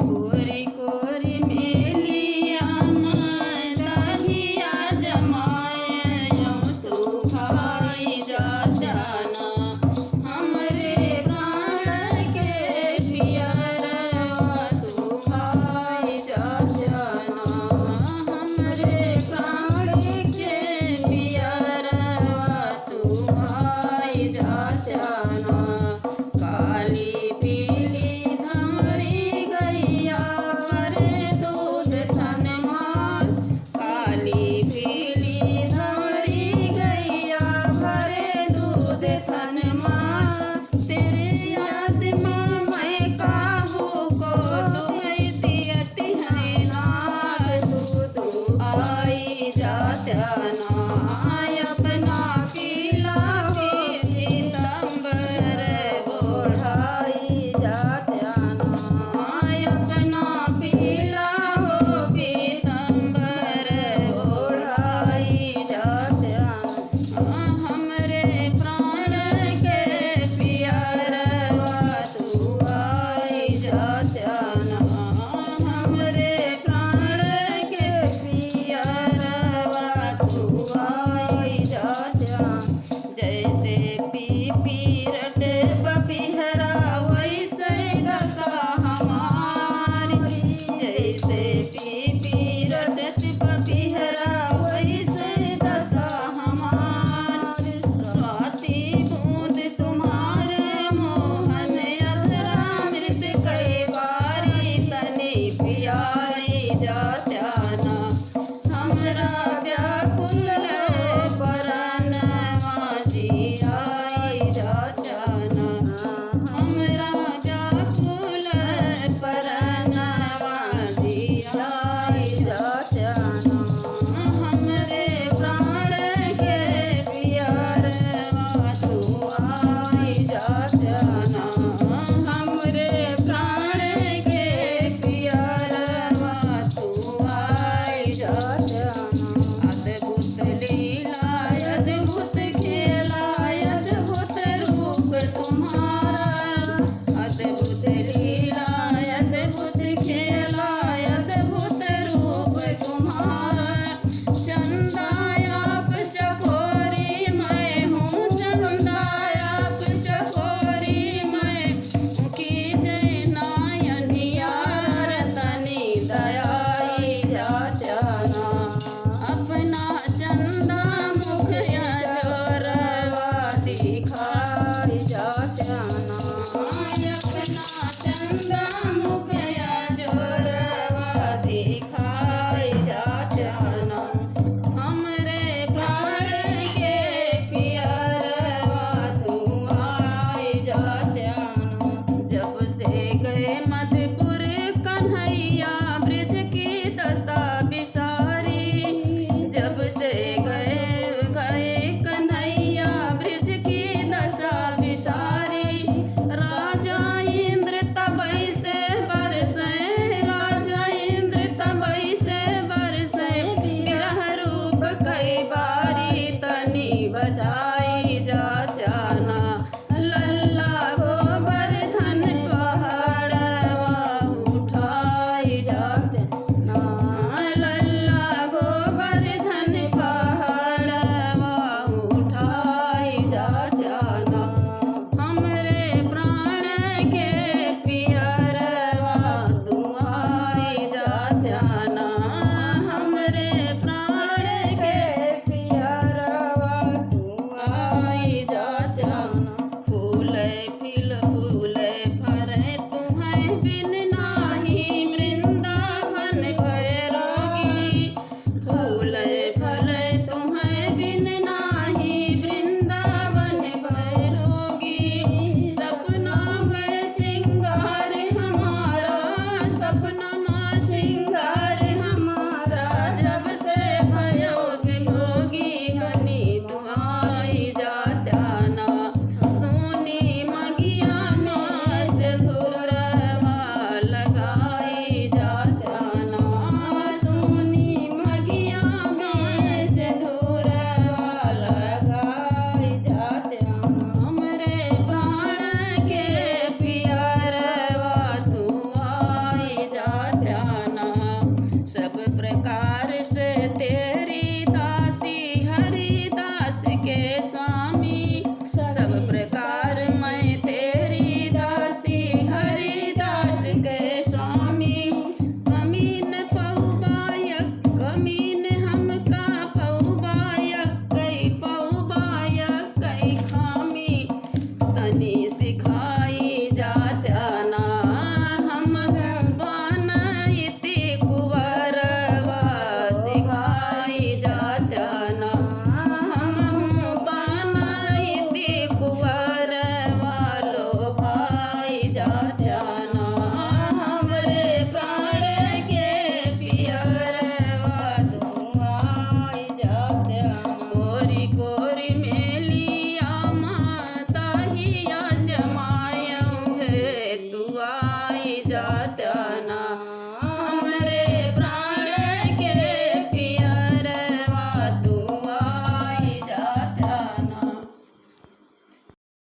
कोरी कोरी मेलिया मैं दहिया जमाए यूं तू खाई जा जाना हमरे प्राण के पियरवा तू खाई जा जाना हमरे प्राण के पियरवा तू खाई जा जाना काली पीली धारी गैया भरे दूध थन मार काली पीली धारी गैया भरे दूध थन मार तेरे याद माँ मैं काबू को तुम्हें दियती है नार तू आई जा जाना अपना पीला पीतांबर ओढ़ाई जा जाना अपना पीला हो पीतांबर ओढ़ाई जा जाना हमरे प्राण के पियरवा तू आई जा जाना हमरे प्राण के पियरवा तू आई जा जाना जैसे पीपीरट पपीहरा वैसे दशा हमारी जैसे पीपीरट पपीहरा वैसे दशा हमारी स्वाति बूंद तुम्हारे मोहन अधरामृत कई बारी तनि पियाई जा जाना हमरा व्याकुल परनवा जियाई जा जाना हमरा व्याकुल परनवा जियाई जा जाना हमरे प्राण के पियरवा तू आई जा जाना हमरे प्राण के पियरवा तू आई जा जाना अद्भुत लीला अद्भुत खेला अद्भुत रूप तुम्हारा अद्भुत